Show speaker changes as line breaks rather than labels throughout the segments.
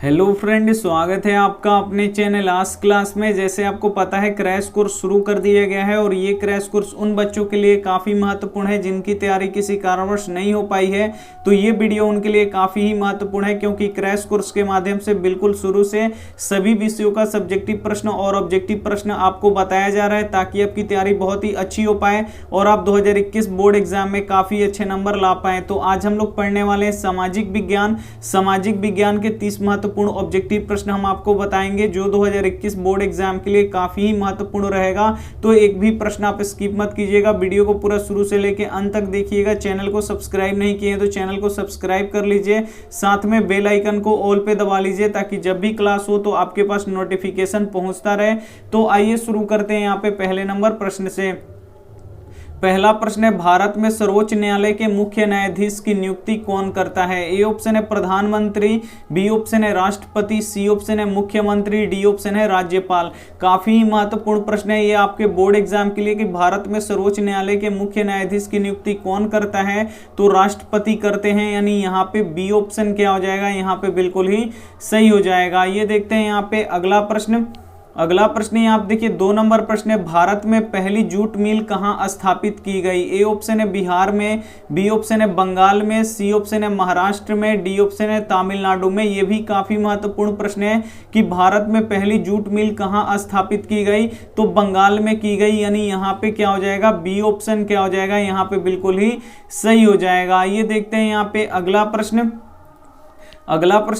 Hello friend, स्वागत है आपका अपने चैनल आस्क क्लास में। जैसे आपको पता है क्रैश कोर्स शुरू कर दिया गया है और ये क्रैश कोर्स उन बच्चों के लिए काफ़ी महत्वपूर्ण है जिनकी तैयारी किसी कारणवश नहीं हो पाई है। तो ये वीडियो उनके लिए काफ़ी ही महत्वपूर्ण है क्योंकि क्रैश कोर्स के माध्यम से बिल्कुल शुरू से सभी विषयों का सब्जेक्टिव प्रश्न और ऑब्जेक्टिव प्रश्न आपको बताया जा रहा है ताकि आपकी तैयारी बहुत ही अच्छी हो पाए और आप 2021 बोर्ड एग्जाम में काफ़ी अच्छे नंबर ला पाए। तो आज हम लोग पढ़ने वाले हैं सामाजिक विज्ञान के 30 महत्वपूर्ण ऑब्जेक्टिव प्रश्न हम आपको बताएंगे जो 2021 बोर्ड एग्जाम के लिए काफी ही महत्वपूर्ण रहेगा। तो एक भी प्रश्न आप स्किप मत कीजिएगा, वीडियो को पूरा शुरू से लेकर अंत तक देखिएगा। चैनल को सब्सक्राइब नहीं किए तो चैनल को सब्सक्राइब कर लीजिए, साथ में बेल आइकन को ऑल पे दबा लीजिए ताकि जब भी क्लास हो तो आपके पास नोटिफिकेशन पहुंचता रहे। तो आइए शुरू करते हैं यहाँ पे पहले नंबर प्रश्न से। पहला प्रश्न है, भारत में सर्वोच्च न्यायालय के मुख्य न्यायाधीश की नियुक्ति कौन करता है? ए ऑप्शन है प्रधानमंत्री, बी ऑप्शन है राष्ट्रपति, सी ऑप्शन है मुख्यमंत्री, डी ऑप्शन है राज्यपाल। काफी महत्वपूर्ण प्रश्न है ये आपके बोर्ड एग्जाम के लिए कि भारत में सर्वोच्च न्यायालय के मुख्य न्यायाधीश की नियुक्ति कौन करता है? तो राष्ट्रपति करते हैं, यानी यहाँ पे बी ऑप्शन क्या हो जाएगा? यहाँ पे बिल्कुल ही सही हो जाएगा। ये देखते हैं यहाँ पे अगला प्रश्न ये आप देखिए 2 नंबर प्रश्न है, भारत में पहली जूट मिल कहां स्थापित की गई? ए ऑप्शन है बिहार में, बी ऑप्शन है बंगाल में, सी ऑप्शन है महाराष्ट्र में, डी ऑप्शन है तमिलनाडु में। ये भी काफी महत्वपूर्ण प्रश्न है कि भारत में पहली जूट मिल कहां स्थापित की गई? तो बंगाल में की गई, यानी यहाँ पे क्या हो जाएगा? बी ऑप्शन क्या हो जाएगा? यहाँ पे बिल्कुल ही सही हो जाएगा। ये देखते हैं यहाँ पे अगला प्रश्न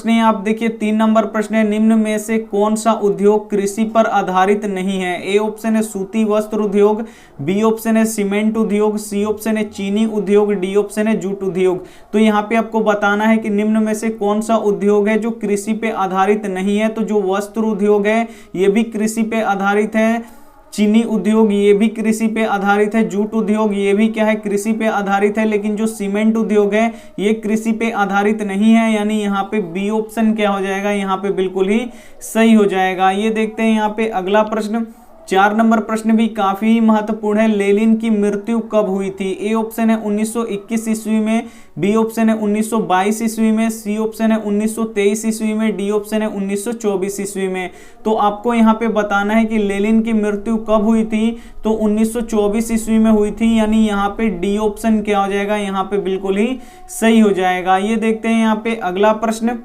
है आप देखिए 3 नंबर प्रश्न है, निम्न में से कौन सा उद्योग कृषि पर आधारित नहीं है? ए ऑप्शन है सूती वस्त्र उद्योग, बी ऑप्शन है सीमेंट उद्योग, सी ऑप्शन है चीनी उद्योग, डी ऑप्शन है जूट उद्योग। तो यहाँ पे आपको बताना है कि निम्न में से कौन सा उद्योग है जो कृषि पे आधारित नहीं है। तो जो वस्त्र उद्योग है ये भी कृषि पे आधारित है, चीनी उद्योग ये भी कृषि पे आधारित है, जूट उद्योग ये भी क्या है? कृषि पे आधारित है। लेकिन जो सीमेंट उद्योग है ये कृषि पे आधारित नहीं है, यानी यहाँ पे बी ऑप्शन क्या हो जाएगा? यहाँ पे बिल्कुल ही सही हो जाएगा। ये देखते हैं यहाँ पे अगला प्रश्न 4 नंबर प्रश्न भी काफी महत्वपूर्ण है, लेनिन की मृत्यु कब हुई थी? ए ऑप्शन है 1921 ईस्वी में, बी ऑप्शन है 1922 ईस्वी में, सी ऑप्शन है 1923 ईस्वी में, डी ऑप्शन है 1924 ईस्वी में। तो आपको यहाँ पे बताना है कि लेनिन की मृत्यु कब हुई थी? तो 1924 ईस्वी में हुई थी, यानी यहाँ पे डी ऑप्शन क्या हो जाएगा? यहाँ पे बिल्कुल ही सही हो जाएगा। ये देखते हैं यहाँ पे अगला प्रश्न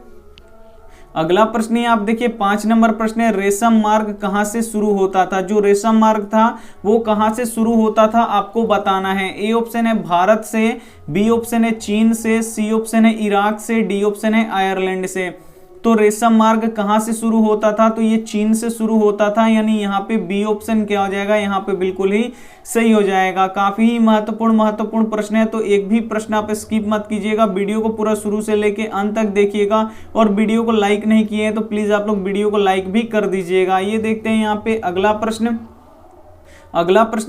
ये आप देखिए 5 नंबर प्रश्न है, रेशम मार्ग कहां से शुरू होता था? जो रेशम मार्ग था वो कहां से शुरू होता था आपको बताना है। ए ऑप्शन है भारत से, बी ऑप्शन है चीन से, सी ऑप्शन है इराक से, डी ऑप्शन है आयरलैंड से। तो रेशम मार्ग कहां से शुरू होता था? तो ये चीन से शुरू होता था, यानी यहाँ पे बी ऑप्शन क्या हो जाएगा? यहाँ पे बिल्कुल ही सही हो जाएगा। काफी ही महत्वपूर्ण प्रश्न है, तो एक भी प्रश्न आप स्किप मत कीजिएगा, वीडियो को पूरा शुरू से लेके अंत तक देखिएगा। और वीडियो को लाइक नहीं किए हैं तो प्लीज आप लोग वीडियो को लाइक भी कर दीजिएगा। ये देखते हैं यहाँ पे अगला प्रश्न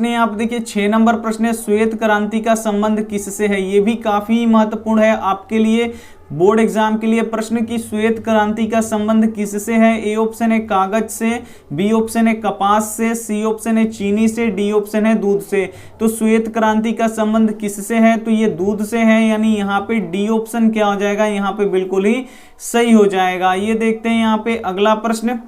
है आप देखिए 6 नंबर प्रश्न है, श्वेत क्रांति का संबंध किससे है? ये भी काफी महत्वपूर्ण है आपके लिए बोर्ड एग्जाम के लिए प्रश्न की श्वेत क्रांति का संबंध किससे है? ए ऑप्शन है कागज से, बी ऑप्शन है कपास से, सी ऑप्शन है चीनी से, डी ऑप्शन है दूध से। तो श्वेत क्रांति का संबंध किससे है? तो ये दूध से है, यानी यहाँ पे डी ऑप्शन क्या हो जाएगा? यहाँ पे बिल्कुल ही सही हो जाएगा। ये देखते हैं यहाँ पे अगला प्रश्न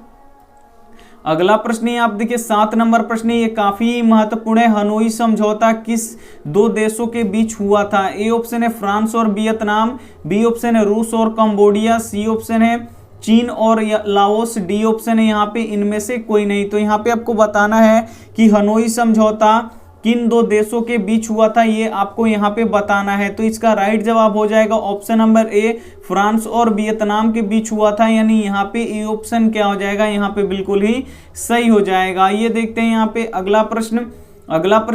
ये आप देखिए 7 नंबर प्रश्न, ये काफी महत्वपूर्ण है, हनोई समझौता किस 2 देशों के बीच हुआ था? ए ऑप्शन है फ्रांस और वियतनाम, बी ऑप्शन है रूस और कंबोडिया, सी ऑप्शन है चीन और लाओस, डी ऑप्शन है यहाँ पे इनमें से कोई नहीं। तो यहाँ पे आपको बताना है कि हनोई समझौता किन 2 देशों के बीच हुआ था, ये आपको यहाँ पे बताना है। तो इसका राइट जवाब हो जाएगा ऑप्शन नंबर ए, फ्रांस और वियतनाम के बीच हुआ था, यानी यहाँ पे ए ऑप्शन क्या हो जाएगा? यहाँ पे बिल्कुल ही सही हो जाएगा। ये देखते हैं यहाँ पे अगला प्रश्न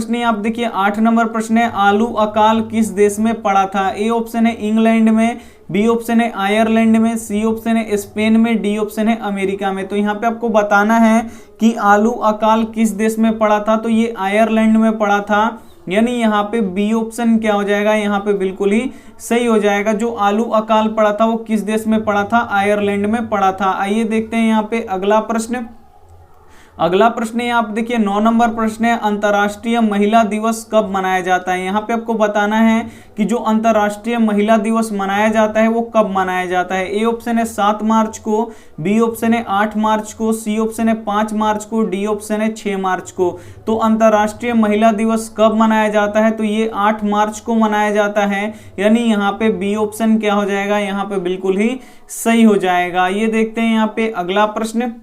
ये आप देखिए 8 नंबर प्रश्न है, आलू अकाल किस देश में पड़ा था? ए ऑप्शन है इंग्लैंड में, बी ऑप्शन है आयरलैंड में, सी ऑप्शन है स्पेन में, डी ऑप्शन है अमेरिका में। तो यहाँ पे आपको बताना है कि आलू अकाल किस देश में पड़ा था? तो ये आयरलैंड में पड़ा था, यानी यहाँ पे बी ऑप्शन क्या हो जाएगा? यहाँ पे बिल्कुल ही सही हो जाएगा। जो आलू अकाल पड़ा था वो किस देश में पड़ा था? आयरलैंड में पड़ा था। आइए देखते हैं यहाँ पे अगला अगला प्रश्न है आप देखिए 9 नंबर प्रश्न है, अंतर्राष्ट्रीय महिला दिवस कब मनाया जाता है। यहाँ पे आपको बताना है कि जो अंतर्राष्ट्रीय महिला दिवस मनाया जाता है वो कब मनाया जाता है। ए ऑप्शन है 7 मार्च को, बी ऑप्शन है 8 मार्च को, सी ऑप्शन है 5 मार्च को, डी ऑप्शन है 6 मार्च को। तो अंतर्राष्ट्रीय महिला दिवस कब मनाया जाता है, तो ये 8 मार्च को मनाया जाता है, यानी यहाँ पे बी ऑप्शन क्या हो जाएगा, यहाँ पे बिल्कुल ही सही हो जाएगा। ये देखते हैं यहाँ पे अगला प्रश्न।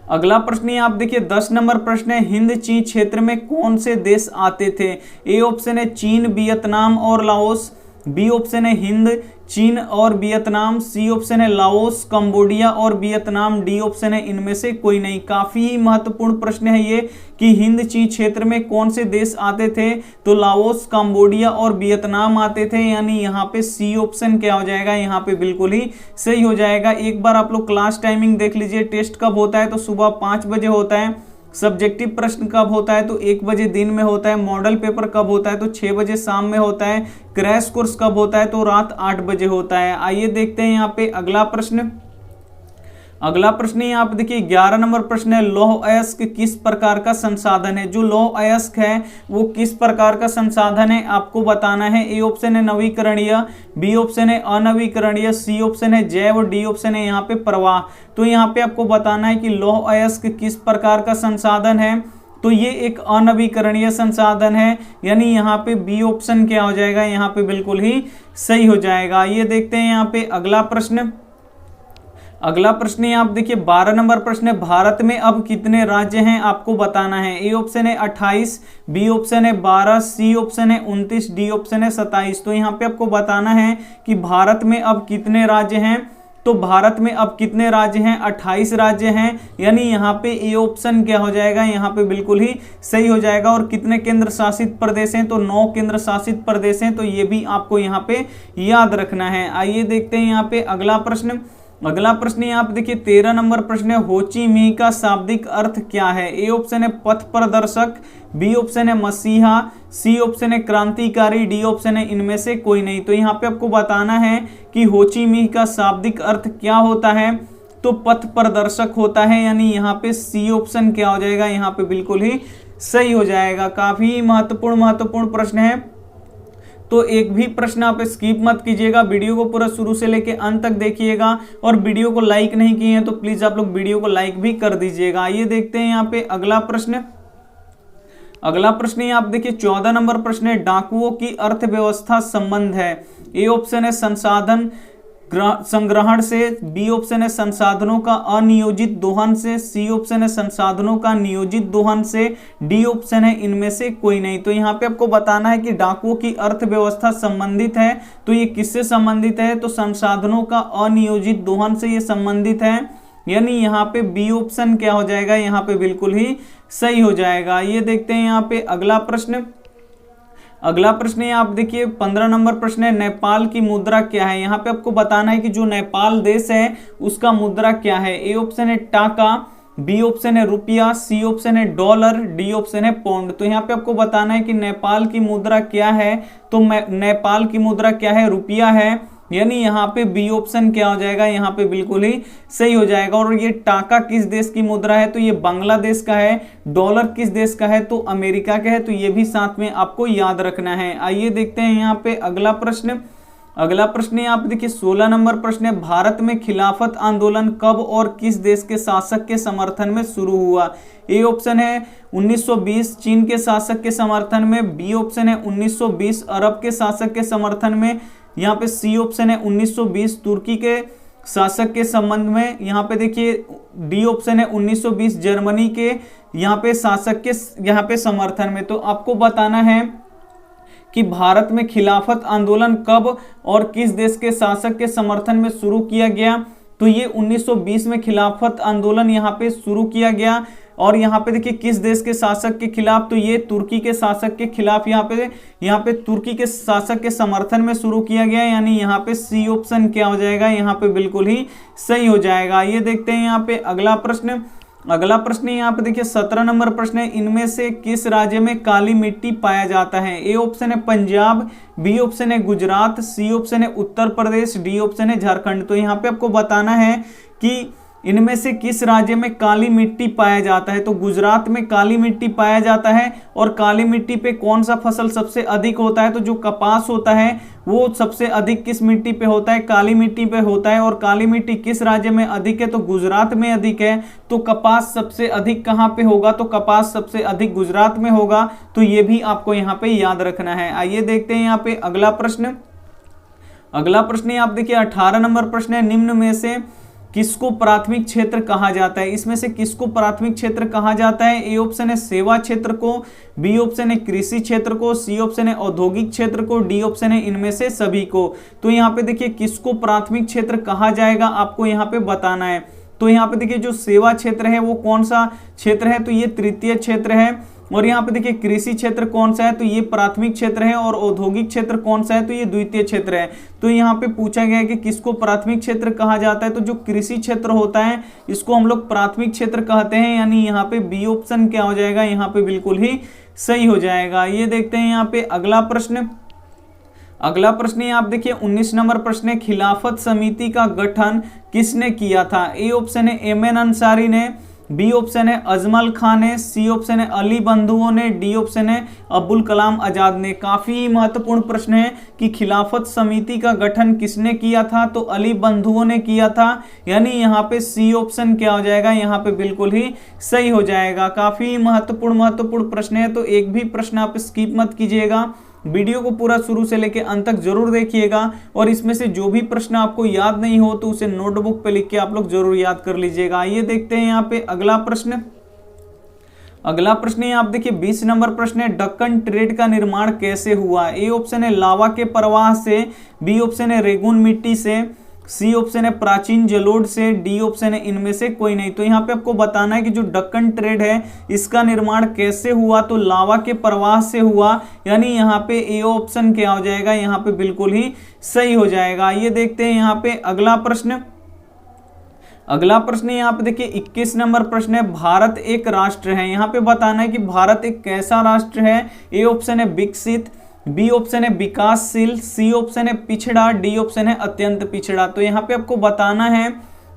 अगला प्रश्न ये आप देखिए 10 नंबर प्रश्न है, हिंद चीन क्षेत्र में कौन से देश आते थे। ए ऑप्शन है चीन, वियतनाम और लाओस, बी ऑप्शन है हिंद, चीन और वियतनाम, सी ऑप्शन है लाओस, कंबोडिया और वियतनाम, डी ऑप्शन है इनमें से कोई नहीं। काफी महत्वपूर्ण प्रश्न है ये कि हिंद चीन क्षेत्र में कौन से देश आते थे, तो लाओस, कंबोडिया और वियतनाम आते थे, यानी यहाँ पे सी ऑप्शन क्या हो जाएगा, यहाँ पे बिल्कुल ही सही हो जाएगा। एक बार आप लोग क्लास टाइमिंग देख लीजिए, टेस्ट कब होता है तो सुबह 5 बजे होता है, सब्जेक्टिव प्रश्न कब होता है तो 1 बजे दिन में होता है, मॉडल पेपर कब होता है तो 6 बजे शाम में होता है, क्रैश कोर्स कब होता है तो रात 8 बजे होता है। आइए देखते हैं यहाँ पे अगला प्रश्न। अगला प्रश्न यहाँ पे देखिए 11 नंबर प्रश्न है, लौह अयस्क किस प्रकार का संसाधन है। जो लौह अयस्क है वो किस प्रकार का संसाधन है आपको बताना है। ए ऑप्शन है नवीकरणीय, बी ऑप्शन है अनवीकरणीय, सी ऑप्शन है जैव, डी ऑप्शन है यहाँ पे प्रवाह। तो यहाँ पे आपको बताना है कि लौह अयस्क किस प्रकार का संसाधन है, तो ये एक अनवीकरणीय संसाधन है, यानी यहाँ पे बी ऑप्शन क्या हो जाएगा, यहाँ पे बिल्कुल ही सही हो जाएगा। ये देखते हैं यहाँ पे अगला प्रश्न। अगला प्रश्न है आप देखिए 12 नंबर प्रश्न है, भारत में अब कितने राज्य हैं आपको बताना है। ए ऑप्शन है 28, बी ऑप्शन है 12, सी ऑप्शन है 29, डी ऑप्शन है 27। तो यहाँ पे आपको बताना है कि भारत में अब कितने राज्य हैं, तो भारत में अब कितने राज्य हैं, 28 राज्य हैं, यानी यहाँ पे ए ऑप्शन क्या हो जाएगा, यहाँ पे बिल्कुल ही सही हो जाएगा। और कितने केंद्र शासित प्रदेश हैं, तो 9 केंद्र शासित प्रदेश हैं, तो ये भी आपको यहाँ पे याद रखना है। आइए देखते हैं यहाँ पे अगला प्रश्न। अगला प्रश्न यहाँ पे देखिए 13 नंबर प्रश्न है, हो ची मिन्ह का शाब्दिक अर्थ क्या है। ए ऑप्शन है पथ प्रदर्शक, बी ऑप्शन है मसीहा, सी ऑप्शन है क्रांतिकारी, डी ऑप्शन है इनमें से कोई नहीं। तो यहाँ पे आपको बताना है कि हो ची मिन्ह का शाब्दिक अर्थ क्या होता है, तो पथ प्रदर्शक होता है, यानी यहाँ पे सी ऑप्शन क्या हो जाएगा, यहाँ पे बिल्कुल ही सही हो जाएगा। काफी महत्वपूर्ण प्रश्न है, तो एक भी प्रश्न आप स्किप मत कीजिएगा, वीडियो को पूरा शुरू से लेके अंत तक देखिएगा। और वीडियो को लाइक नहीं किए हैं तो प्लीज आप लोग वीडियो को लाइक भी कर दीजिएगा। आइए देखते हैं यहाँ पे अगला प्रश्न। अगला प्रश्न ये आप देखिए 14 नंबर प्रश्न है, डाकुओं की अर्थव्यवस्था संबंध है। ए ऑप्शन है संसाधन संग्रहण से, बी ऑप्शन है संसाधनों का अनियोजित दोहन से, सी ऑप्शन है संसाधनों का नियोजित दोहन से, डी ऑप्शन है इनमें से कोई नहीं। तो यहाँ पे आपको बताना है कि डाकुओं की अर्थव्यवस्था संबंधित है, तो ये किससे संबंधित है, तो संसाधनों का अनियोजित दोहन से ये संबंधित है, यानी यहाँ पे बी ऑप्शन क्या हो जाएगा, यहाँ पे बिल्कुल ही सही हो जाएगा। ये देखते हैं यहाँ पे अगला प्रश्न। अगला प्रश्न है आप देखिए 15 नंबर प्रश्न है, नेपाल की मुद्रा क्या है। यहाँ पे आपको बताना है कि जो नेपाल देश है उसका मुद्रा क्या है। ए ऑप्शन है टाका, बी ऑप्शन है रुपया, सी ऑप्शन है डॉलर, डी ऑप्शन है पाउंड। तो यहाँ पे आपको बताना है कि नेपाल की मुद्रा क्या है, तो नेपाल की मुद्रा क्या है, रुपया है, यानी यहाँ पे बी ऑप्शन क्या हो जाएगा, यहाँ पे बिल्कुल ही सही हो जाएगा। और ये टाका किस देश की मुद्रा है, तो ये बांग्लादेश का है। डॉलर किस देश का है, तो अमेरिका का है, तो ये भी साथ में आपको याद रखना है। आइए देखते हैं यहाँ पे अगला प्रश्न। अगला प्रश्न है आप देखिए 16 नंबर प्रश्न है, भारत में खिलाफत आंदोलन कब और किस देश के शासक के समर्थन में शुरू हुआ। ए ऑप्शन है 1920 चीन के शासक के समर्थन में, बी ऑप्शन है 1920 अरब के शासक के समर्थन में, यहाँ पे सी ऑप्शन है 1920 तुर्की के शासक के संबंध में, यहाँ पे देखिए डी ऑप्शन है 1920 जर्मनी के यहाँ पे शासक के यहाँ पे समर्थन में। तो आपको बताना है कि भारत में खिलाफत आंदोलन कब और किस देश के शासक के समर्थन में शुरू किया गया, तो ये 1920 में खिलाफत आंदोलन यहाँ पे शुरू किया गया। और यहाँ पे देखिए किस देश के शासक के खिलाफ, तो ये तुर्की के शासक के खिलाफ यहाँ पे तुर्की के शासक के समर्थन में शुरू किया गया, यानी यहाँ पे सी ऑप्शन क्या हो जाएगा, यहाँ पे बिल्कुल ही सही हो जाएगा। ये देखते हैं यहाँ पे अगला प्रश्न। अगला प्रश्न यहाँ पे देखिए 17 नंबर प्रश्न है, इनमें से किस राज्य में काली मिट्टी पाया जाता है। ए ऑप्शन है पंजाब, बी ऑप्शन है गुजरात, सी ऑप्शन है उत्तर प्रदेश, डी ऑप्शन है झारखंड। तो यहाँ पे आपको बताना है कि इनमें से किस राज्य में काली मिट्टी पाया जाता है? तो गुजरात में काली मिट्टी पाया जाता है। और काली मिट्टी पे कौन सा फसल सबसे अधिक होता है? तो जो कपास होता है वो सबसे अधिक किस मिट्टी पे होता है? काली मिट्टी पे होता है। और काली मिट्टी किस राज्य में अधिक है? तो गुजरात में अधिक है। तो कपास सबसे अधिक कहां पे होगा? तो कपास सबसे अधिक गुजरात में होगा। तो ये भी आपको यहाँ पे याद रखना है। आइए देखते हैं यहाँ पे अगला प्रश्न। अगला प्रश्न आप देखिए 18 नंबर प्रश्न है, निम्न में से किसको प्राथमिक क्षेत्र कहा जाता है? इसमें से किसको प्राथमिक क्षेत्र कहा जाता है? ए ऑप्शन है सेवा क्षेत्र को, बी ऑप्शन है कृषि क्षेत्र को, सी ऑप्शन है औद्योगिक क्षेत्र को, डी ऑप्शन है इनमें से सभी को। तो यहाँ पे देखिए किसको प्राथमिक क्षेत्र कहा जाएगा आपको यहाँ पे बताना है। तो यहाँ पे देखिए जो सेवा क्षेत्र है वो कौन सा क्षेत्र है? तो ये तृतीय क्षेत्र है। और यहाँ पे देखिए कृषि क्षेत्र कौन सा है? तो ये प्राथमिक क्षेत्र है। और औद्योगिक क्षेत्र कौन सा है? तो ये द्वितीय क्षेत्र है। तो यहाँ पे पूछा गया है कि किसको प्राथमिक क्षेत्र कहा जाता है? तो जो कृषि क्षेत्र होता है इसको हम लोग प्राथमिक क्षेत्र कहते हैं, यानी यहाँ पे बी ऑप्शन क्या हो जाएगा? यहाँ पे बिल्कुल ही सही हो जाएगा। ये देखते हैं यहाँ पे अगला प्रश्न। अगला प्रश्न ये आप देखिए 19 नंबर प्रश्न है, खिलाफत समिति का गठन किसने किया था? ए ऑप्शन है एमएन अंसारी ने, बी ऑप्शन है अजमल खान ने, सी ऑप्शन है अली बंधुओं ने, डी ऑप्शन है अब्दुल कलाम आजाद ने। काफी महत्वपूर्ण प्रश्न है कि खिलाफत समिति का गठन किसने किया था? तो अली बंधुओं ने किया था, यानी यहाँ पे सी ऑप्शन क्या हो जाएगा? यहाँ पे बिल्कुल ही सही हो जाएगा। काफी महत्वपूर्ण प्रश्न है, तो एक भी प्रश्न आप स्किप मत कीजिएगा। वीडियो को पूरा शुरू से लेकर अंत तक जरूर देखिएगा। और इसमें से जो भी प्रश्न आपको याद नहीं हो तो उसे नोटबुक पे लिख के आप लोग जरूर याद कर लीजिएगा। आइए देखते हैं यहाँ पे अगला प्रश्न। अगला प्रश्न आप देखिए 20 नंबर प्रश्न है, डक्कन ट्रेड का निर्माण कैसे हुआ? ए ऑप्शन है लावा के प्रवाह से, बी ऑप्शन है रेगुन मिट्टी से, सी ऑप्शन है प्राचीन जलोढ़ से, डी ऑप्शन है इनमें से कोई नहीं। तो यहाँ पे आपको बताना है कि जो डक्कन ट्रेड है इसका निर्माण कैसे हुआ? तो लावा के प्रवाह से हुआ, यानी यहाँ पे ए ऑप्शन क्या हो जाएगा? यहाँ पे बिल्कुल ही सही हो जाएगा। ये देखते हैं यहाँ पे अगला प्रश्न। अगला प्रश्न यहाँ पे देखिए 21 नंबर प्रश्न है, भारत एक राष्ट्र है। यहाँ पे बताना है कि भारत एक कैसा राष्ट्र है? ए ऑप्शन है विकसित, बी ऑप्शन है विकासशील, सी ऑप्शन है पिछड़ा, डी ऑप्शन है अत्यंत पिछड़ा। तो यहाँ पे आपको बताना है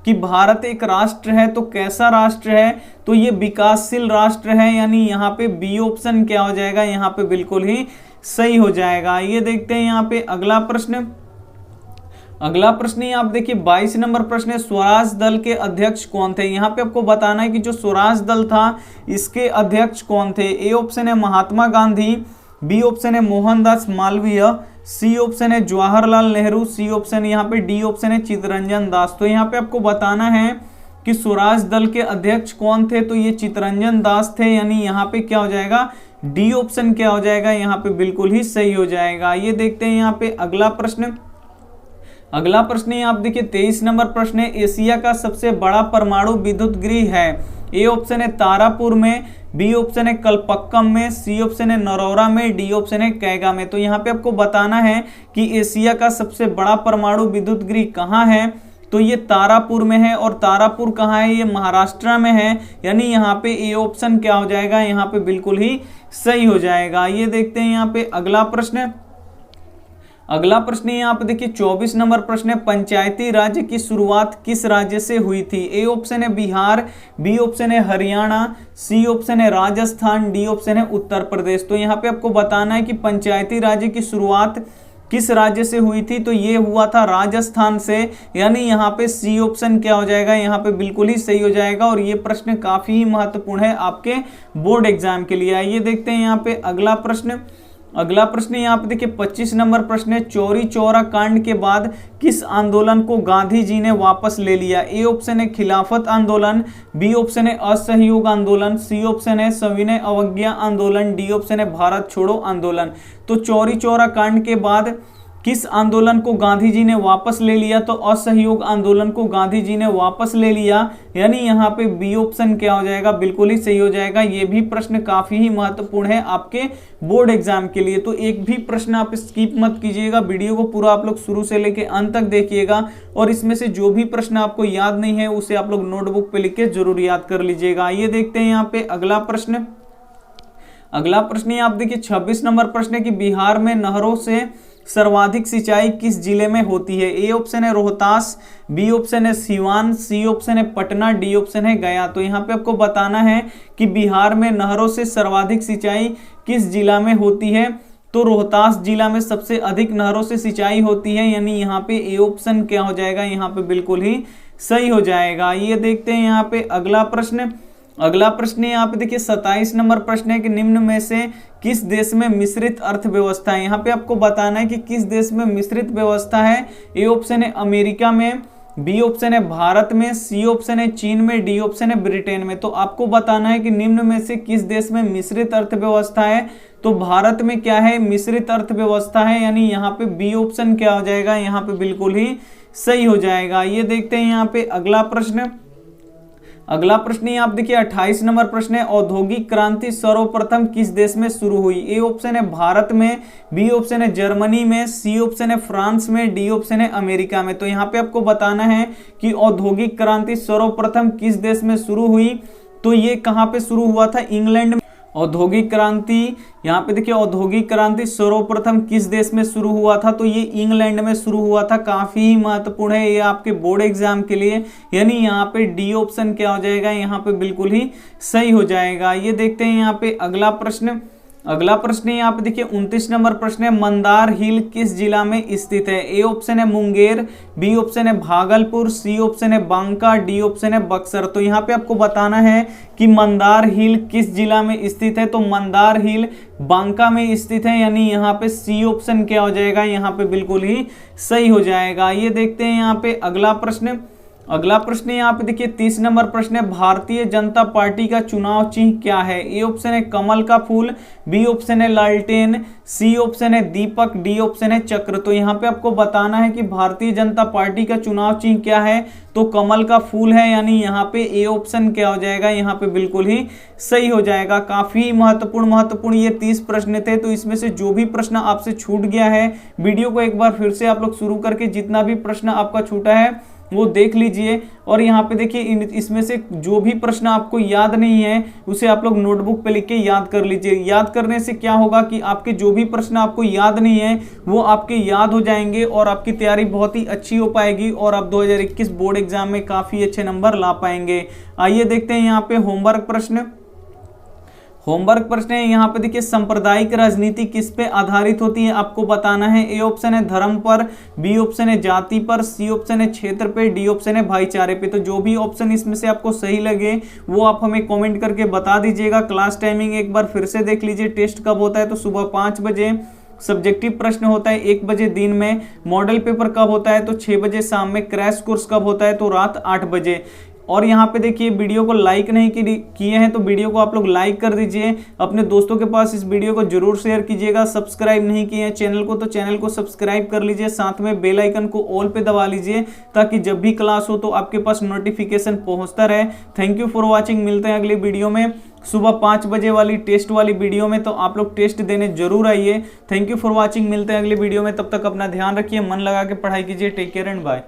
कि भारत एक राष्ट्र है, तो कैसा राष्ट्र है? तो ये विकासशील राष्ट्र है, यानी यहाँ पे बी ऑप्शन क्या हो जाएगा? यहाँ पे बिल्कुल ही सही हो जाएगा। ये देखते हैं यहाँ पे अगला प्रश्न। अगला प्रश्न आप देखिए 22 नंबर प्रश्न है, स्वराज दल के अध्यक्ष कौन थे? यहाँ पे आपको बताना है कि जो स्वराज दल था इसके अध्यक्ष कौन थे? ए ऑप्शन है महात्मा गांधी, बी ऑप्शन है मोहनदास मालवीय, सी ऑप्शन है जवाहरलाल नेहरू, सी ऑप्शन यहाँ पे डी ऑप्शन है चित्तरंजन दास। तो यहाँ पे आपको बताना है कि स्वराज दल के अध्यक्ष कौन थे? तो ये चित्तरंजन दास थे, यानी यहाँ पे क्या हो जाएगा? डी ऑप्शन क्या हो जाएगा? यहाँ पे बिल्कुल ही सही हो जाएगा। ये देखते हैं यहाँ पे अगला प्रश्न। अगला प्रश्न आप देखिए 23 नंबर प्रश्न है, एशिया का सबसे बड़ा परमाणु विद्युत गृह है। ए ऑप्शन है तारापुर में, बी ऑप्शन है कलपक्कम में, सी ऑप्शन है नरौरा में, डी ऑप्शन है कैगा में। तो यहाँ पे आपको बताना है कि एशिया का सबसे बड़ा परमाणु विद्युत गृह कहाँ है? तो ये तारापुर में है। और तारापुर कहाँ है? ये महाराष्ट्र में है, यानी यहाँ पे ए ऑप्शन क्या हो जाएगा? यहाँ पे बिल्कुल ही सही हो जाएगा। ये देखते हैं यहाँ पे अगला प्रश्न। अगला प्रश्न यहाँ पे देखिए 24 नंबर प्रश्न है, पंचायती राज्य की शुरुआत किस राज्य से हुई थी? ए ऑप्शन है बिहार, बी ऑप्शन है हरियाणा, सी ऑप्शन है राजस्थान, डी ऑप्शन है उत्तर प्रदेश। तो यहाँ पे आपको बताना है कि पंचायती राज्य की शुरुआत किस राज्य से हुई थी? तो ये हुआ था राजस्थान से, यानी यहाँ पे सी ऑप्शन क्या हो जाएगा? यहाँ पे बिल्कुल ही सही हो जाएगा। और ये प्रश्न काफी महत्वपूर्ण है आपके बोर्ड एग्जाम के लिए। आइए देखते हैं यहाँ पे अगला प्रश्न। अगला प्रश्न यहाँ पे देखिए 25 नंबर प्रश्न है, चौरी चौरा कांड के बाद किस आंदोलन को गांधी जी ने वापस ले लिया? ए ऑप्शन है खिलाफत आंदोलन, बी ऑप्शन है असहयोग आंदोलन, सी ऑप्शन है सविनय अवज्ञा आंदोलन, डी ऑप्शन है भारत छोड़ो आंदोलन। तो चौरी चौरा कांड के बाद किस आंदोलन को गांधी जी ने वापस ले लिया? तो असहयोग आंदोलन को गांधी जी ने वापस ले लिया, यानी यहाँ पे बी ऑप्शन क्या हो जाएगा? बिल्कुल ही सही हो जाएगा। ये भी प्रश्न काफी ही महत्वपूर्ण है आपके बोर्ड एग्जाम के लिए, तो एक भी प्रश्न आप स्किप मत कीजिएगा। वीडियो को पूरा आप लोग शुरू से लेके अंत तक देखिएगा। और इसमें से जो भी प्रश्न आपको याद नहीं है उसे आप लोग नोटबुक पे लिख के जरूर याद कर लीजिएगा। ये देखते हैं यहाँ पे अगला प्रश्न। अगला प्रश्न आप देखिए 26 नंबर प्रश्न है कि बिहार में नहरों से सर्वाधिक सिंचाई किस जिले में होती है? ए ऑप्शन है रोहतास, बी ऑप्शन है सीवान, सी ऑप्शन है पटना, डी ऑप्शन है गया। तो यहाँ पे आपको बताना है कि बिहार में नहरों से सर्वाधिक सिंचाई किस जिला में होती है? तो रोहतास जिला में सबसे अधिक नहरों से सिंचाई होती है, यानी यहाँ पे ए ऑप्शन क्या हो जाएगा, यहाँ पे बिल्कुल ही सही हो जाएगा। ये देखते हैं यहाँ पे अगला प्रश्न। अगला प्रश्न यहाँ पे देखिए 27 नंबर प्रश्न है कि निम्न में से किस देश में मिश्रित अर्थव्यवस्था है? यहाँ पे आपको बताना है कि किस देश में मिश्रित व्यवस्था है। ए ऑप्शन है अमेरिका में, बी ऑप्शन है भारत में, सी ऑप्शन है चीन में, डी ऑप्शन है ब्रिटेन में। तो आपको बताना है कि निम्न में से किस देश में मिश्रित अर्थव्यवस्था है। तो भारत में क्या है, मिश्रित अर्थव्यवस्था है, यानी यहाँ पे बी ऑप्शन क्या हो जाएगा, यहाँ पे बिल्कुल ही सही हो जाएगा। ये देखते हैं यहाँ पे अगला प्रश्न। अगला प्रश्न आप देखिए 28 नंबर प्रश्न है, औद्योगिक क्रांति सर्वप्रथम किस देश में शुरू हुई? ए ऑप्शन है भारत में, बी ऑप्शन है जर्मनी में, सी ऑप्शन है फ्रांस में, डी ऑप्शन है अमेरिका में। तो यहाँ पे आपको बताना है कि औद्योगिक क्रांति सर्वप्रथम किस देश में शुरू हुई। तो ये कहाँ पे शुरू हुआ था, इंग्लैंड में। औद्योगिक क्रांति, यहाँ पे देखिए औद्योगिक क्रांति सर्वप्रथम किस देश में शुरू हुआ था? तो ये इंग्लैंड में शुरू हुआ था। काफी महत्वपूर्ण है ये आपके बोर्ड एग्जाम के लिए, यानी यहाँ पे डी ऑप्शन क्या हो जाएगा, यहाँ पे बिल्कुल ही सही हो जाएगा। ये देखते हैं यहाँ पे अगला प्रश्न। अगला प्रश्न यहाँ पे देखिए 29 नंबर प्रश्न है, मंदार हिल किस जिला में स्थित है? ए ऑप्शन है मुंगेर, बी ऑप्शन है भागलपुर, सी ऑप्शन है बांका, डी ऑप्शन है बक्सर। तो यहाँ पे आपको बताना है कि मंदार हिल किस जिला में स्थित है। तो मंदार हिल बांका में स्थित है, यानी यहाँ पे सी ऑप्शन क्या हो जाएगा, यहाँ पे बिल्कुल ही सही हो जाएगा। ये देखते हैं यहाँ पे अगला प्रश्न। अगला प्रश्न यहाँ पे देखिए 30 नंबर प्रश्न है, भारतीय जनता पार्टी का चुनाव चिन्ह क्या है? ए ऑप्शन है कमल का फूल, बी ऑप्शन है लालटेन, सी ऑप्शन है दीपक, डी ऑप्शन है चक्र। तो यहाँ पे आपको बताना है कि भारतीय जनता पार्टी का चुनाव चिन्ह क्या है। तो कमल का फूल है, यानी यहाँ पे ए ऑप्शन क्या हो जाएगा, यहाँ पे बिल्कुल ही सही हो जाएगा। काफी महत्वपूर्ण ये 30 प्रश्न थे। तो इसमें से जो भी प्रश्न आपसे छूट गया है, वीडियो को एक बार फिर से आप लोग शुरू करके जितना भी प्रश्न आपका छूटा है वो देख लीजिए। और यहाँ पे देखिए इसमें से जो भी प्रश्न आपको याद नहीं है उसे आप लोग नोटबुक पे लिख के याद कर लीजिए। याद करने से क्या होगा कि आपके जो भी प्रश्न आपको याद नहीं है वो आपके याद हो जाएंगे और आपकी तैयारी बहुत ही अच्छी हो पाएगी और आप 2021 बोर्ड एग्जाम में काफी अच्छे नंबर ला पाएंगे। आइए देखते हैं यहाँ पे होमवर्क प्रश्न। होमवर्क प्रश्न है यहाँ पे देखिए, सांप्रदायिक राजनीति किस पे आधारित होती है आपको बताना है। ए ऑप्शन है धर्म पर, बी ऑप्शन है जाति पर, सी ऑप्शन है क्षेत्र पे, डी ऑप्शन है भाईचारे पे। तो जो भी ऑप्शन इसमें से आपको सही लगे वो आप हमें कमेंट करके बता दीजिएगा। क्लास टाइमिंग एक बार फिर से देख लीजिए। टेस्ट कब होता है तो सुबह 5 बजे, सब्जेक्टिव प्रश्न होता है 1 बजे दिन में, मॉडल पेपर कब होता है तो 6 बजे शाम में, क्रैश कोर्स कब होता है तो रात 8 बजे। और यहाँ पे देखिए वीडियो को लाइक नहीं किए हैं तो वीडियो को आप लोग लाइक कर दीजिए, अपने दोस्तों के पास इस वीडियो को जरूर शेयर कीजिएगा। सब्सक्राइब नहीं किए हैं चैनल को तो चैनल को सब्सक्राइब कर लीजिए, साथ में बेल आइकन को ऑल पे दबा लीजिए ताकि जब भी क्लास हो तो आपके पास नोटिफिकेशन पहुंचता रहे। Thank you for watching. मिलते हैं अगली वीडियो में सुबह 5 बजे वाली टेस्ट वाली वीडियो में, तो आप लोग टेस्ट देने जरूर आइए। Thank you for watching. मिलते हैं अगली वीडियो में, तब तक अपना ध्यान रखिए, मन लगा के पढ़ाई कीजिए। Take care and bye.